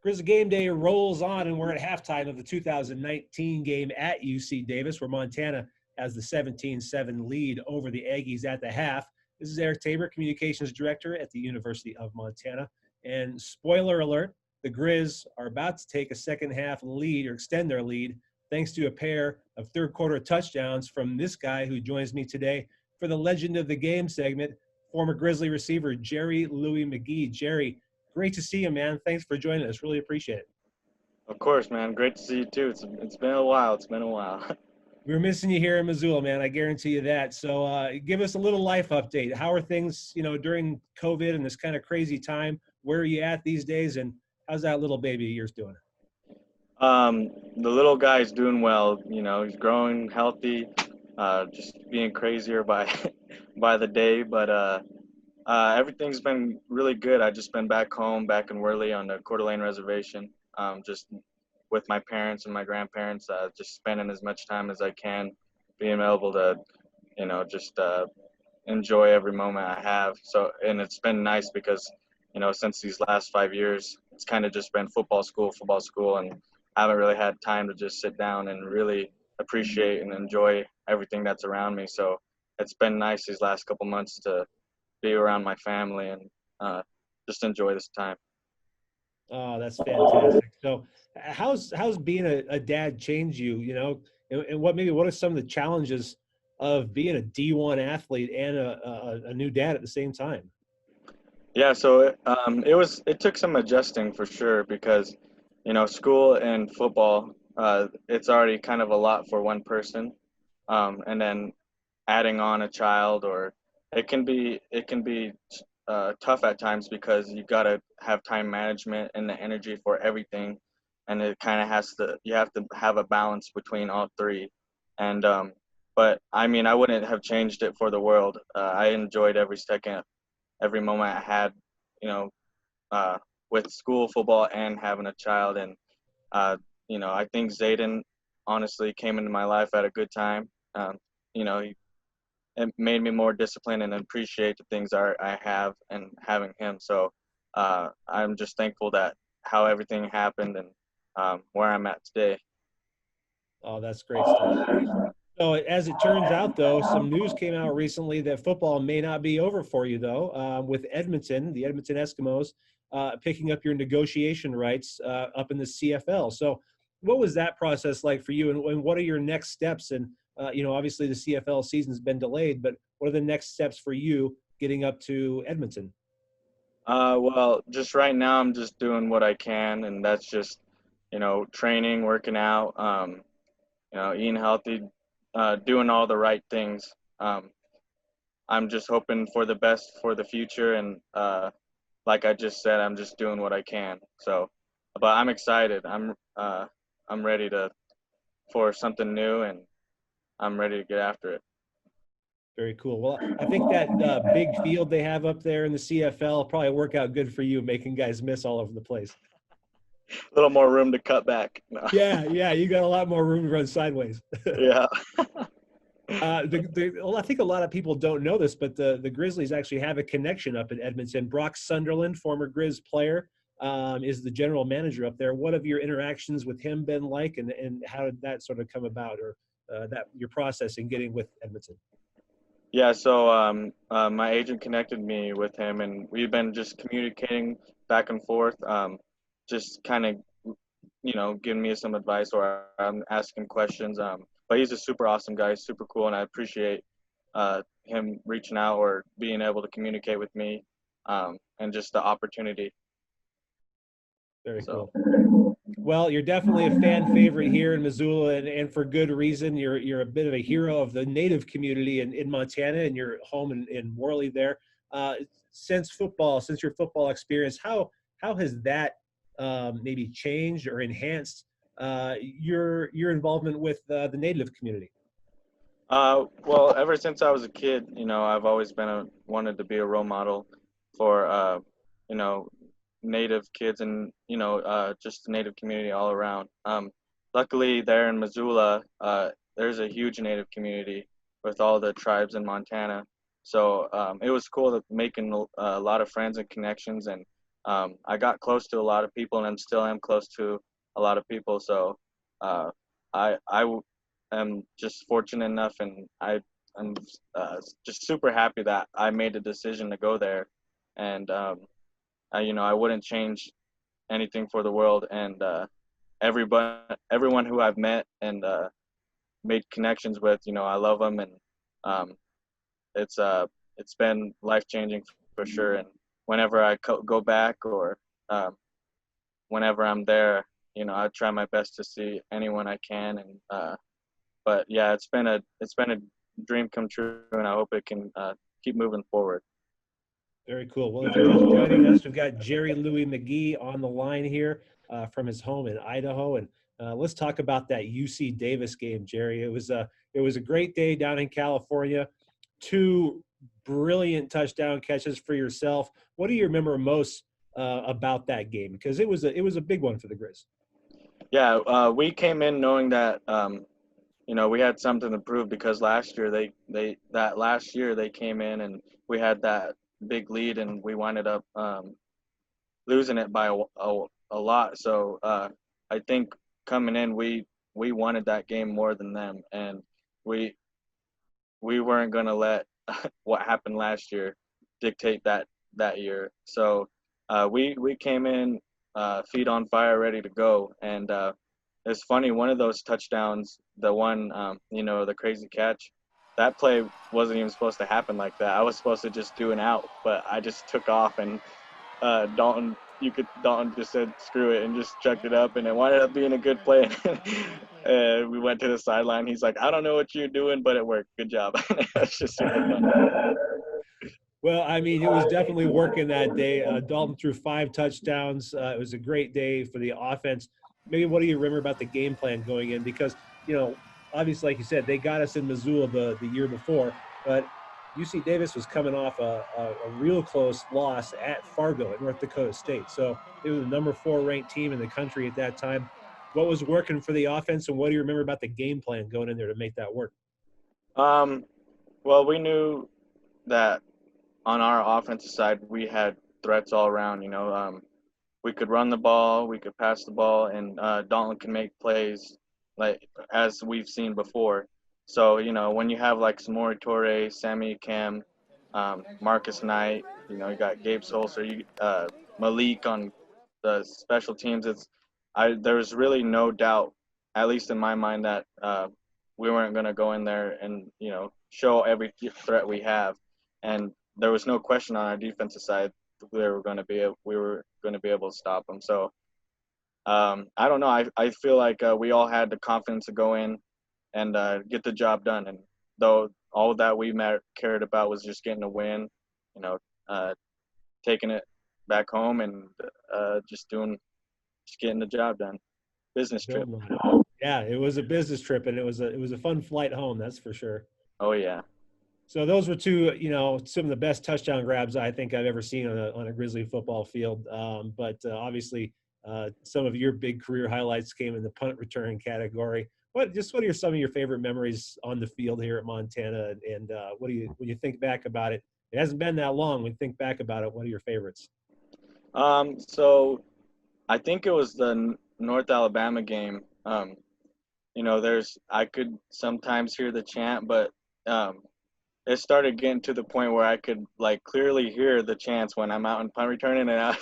Grizzly Game Day rolls on, and we're at halftime of the 2019 game at UC Davis, where Montana has the 17-7 lead over the Aggies at the half. This is Eric Tabor, Communications Director at the University of Montana. And spoiler alert, the Grizz are about to take a second half lead or extend their lead thanks to a pair of third quarter touchdowns from this guy who joins me today for the Legend of the Game segment, former Grizzly receiver Jerry Louie-McGee. Jerry, great to see you, man. Thanks for joining us. Really appreciate it. Of course, man. Great to see you too. It's been a while. It's been a while. We were missing you here in Missoula, man. I guarantee you that. So give us a little life update. How are things, during COVID and this kind of crazy time? Where are you at these days? And how's that little baby of yours doing? The little guy's doing well. He's growing healthy, just being crazier by by the day. But everything's been really good. I just been back home, back in Worley on the Coeur d'Alene Reservation, just with my parents and my grandparents, just spending as much time as I can, being able to, just enjoy every moment I have. So, and it's been nice because, since these last 5 years, it's kind of just been football school, and I haven't really had time to just sit down and really appreciate and enjoy everything that's around me. So it's been nice these last couple months to be around my family and just enjoy this time. Oh, that's fantastic. So how's being a dad changed you, and what are some of the challenges of being a D1 athlete and a new dad at the same time? Yeah, so it took some adjusting for sure because, school and football, it's already kind of a lot for one person, and then adding on a child, or it can be tough at times because you got to have time management and the energy for everything, and it kind of you have to have a balance between all three. And but I mean, I wouldn't have changed it for the world. I enjoyed every second, every moment I had, with school, football, and having a child. And I think Zayden honestly came into my life at a good time. It made me more disciplined and appreciate the things I have and having him. So I'm just thankful that how everything happened and where I'm at today. Oh, that's great stuff. So as it turns out, though, some news came out recently that football may not be over for you, though, with Edmonton, the Edmonton Eskimos, picking up your negotiation rights up in the CFL. So what was that process like for you, and what are your next steps? And, obviously the CFL season's been delayed, but what are the next steps for you getting up to Edmonton? Well, just right now I'm just doing what I can, and that's just, training, working out, eating healthy, doing all the right things. I'm just hoping for the best for the future, and like I just said, I'm just doing what I can. So, but I'm excited. I'm ready for something new, and I'm ready to get after it. Very cool. Well, I think that big field they have up there in the CFL probably work out good for you, making guys miss all over the place. A little more room to cut back. No. Yeah, you got a lot more room to run sideways. Yeah. Well, I think a lot of people don't know this, but the Grizzlies actually have a connection up in Edmonton. Brock Sunderland, former Grizz player, is the general manager up there. What have your interactions with him been like, and how did that sort of come about, or that your process in getting with Edmonton? Yeah, so my agent connected me with him, and we've been just communicating back and forth, just kind of, giving me some advice, or I'm asking questions. But he's a super awesome guy, super cool, and I appreciate him reaching out or being able to communicate with me, and just the opportunity. Very cool. Well, you're definitely a fan favorite here in Missoula, and for good reason. You're a bit of a hero of the Native community in Montana, and you're home in Worley there. Since your football experience, how has that maybe changed or enhanced your involvement with the Native community? Well, ever since I was a kid, I've always wanted to be a role model for, Native kids and, just the Native community all around. Luckily, there in Missoula, there's a huge Native community with all the tribes in Montana. So it was cool making a lot of friends and connections, and I got close to a lot of people, and I'm still am close to a lot of people. So uh, am just fortunate enough, and I'm just super happy that I made the decision to go there, and I wouldn't change anything for the world. And everyone who I've met and made connections with, I love them, and um, it's it's been life changing for sure. And whenever I go back or um, whenever I'm there, I try my best to see anyone I can. And but yeah, it's been a dream come true, and I hope it can keep moving forward. Very cool. Well, if you're just joining us, we've got Jerry Louie-McGee on the line here from his home in Idaho, and let's talk about that UC Davis game, Jerry. It was a great day down in California. Two brilliant touchdown catches for yourself. What do you remember most about that game? Because it was a big one for the Grizz. Yeah, we came in knowing that we had something to prove, because last year they came in and we had that big lead, and we winded up losing it by a lot. So I think coming in, we wanted that game more than them, and we we weren't gonna let what happened last year dictate that year. So we came in feet on fire, ready to go. And it's funny, one of those touchdowns, the one the crazy catch, that play wasn't even supposed to happen like that. I was supposed to just do an out, but I just took off, and Dalton just said screw it and just chucked it up, and it wound up being a good play. We went to the sideline. He's like, I don't know what you're doing, but it worked. Good job. It's just super fun. Well, I mean, it was definitely working that day. Dalton threw 5 touchdowns. It was a great day for the offense. Maybe what do you remember about the game plan going in? Because, obviously, like you said, they got us in Missoula the year before, but UC Davis was coming off a real close loss at Fargo at North Dakota State. So it was the number 4 ranked team in the country at that time. What was working for the offense, and what do you remember about the game plan going in there to make that work? Um, well, we knew that on our offensive side, we had threats all around. We could run the ball, we could pass the ball, and Dalton can make plays like as we've seen before. So when you have like Samori Torre, Sammy Cam, Marcus Knight, you got Gabe Solser, Malik on the special teams. There's really no doubt, at least in my mind, that we weren't going to go in there and show every threat we have, and there was no question on our defensive side we were going to be able to stop them. So I don't know. I feel like we all had the confidence to go in and get the job done. And though all that we cared about was just getting a win, taking it back home and just getting the job done. Business trip. Yeah, it was a business trip, and it was a fun flight home, that's for sure. Oh yeah. So those were two, some of the best touchdown grabs I think I've ever seen on a Grizzly football field. But obviously, some of your big career highlights came in the punt return category. What are some of your favorite memories on the field here at Montana? And when you think back about it? It hasn't been that long. When you think back about it, what are your favorites? So I think it was the North Alabama game. I could sometimes hear the chant, but it started getting to the point where I could like clearly hear the chants when I'm out in punt returning, and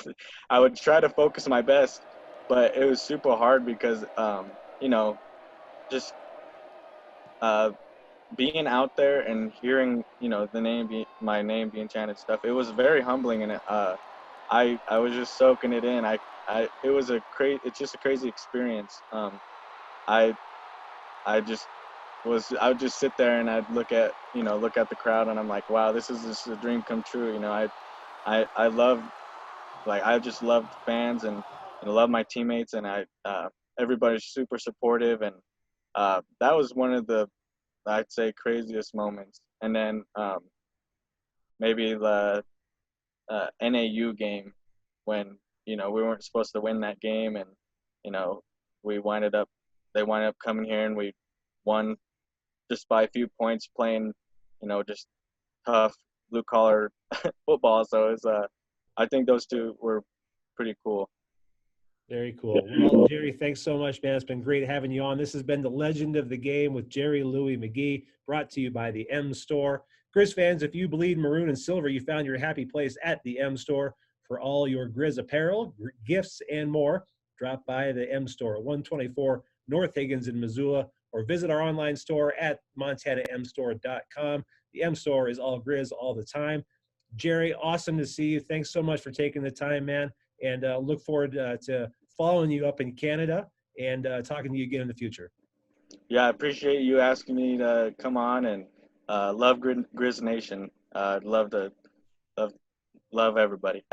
I would try to focus my best, but it was super hard because just uh, being out there and hearing my name being chanted stuff. It was very humbling, and I was just soaking it in. It's just a crazy experience. I I just I would just sit there and I'd look at the crowd, and I'm like, wow, this is just a dream come true. I love, like, I just loved fans, and love my teammates, and everybody's super supportive, and that was one of the, I'd say, craziest moments. And then maybe the NAU game, when we weren't supposed to win that game, and you know we winded up they winded up coming here, and we won just by a few points, playing just tough blue collar football. So it's I think those two were pretty cool. Very cool. Well, Jerry, thanks so much, man. It's been great having you on. This has been the Legend of the Game with Jerry Louie-McGee, brought to you by the M Store. Grizz fans, if you bleed maroon and silver, you found your happy place at the M Store for all your Grizz apparel, gifts, and more. Drop by the M Store at 124 North Higgins in Missoula, or visit our online store at montanamstore.com. The M Store is all Grizz all the time. Jerry, awesome to see you. Thanks so much for taking the time, man. And look forward to following you up in Canada and talking to you again in the future. Yeah, I appreciate you asking me to come on, and love Grizz Nation. Love everybody.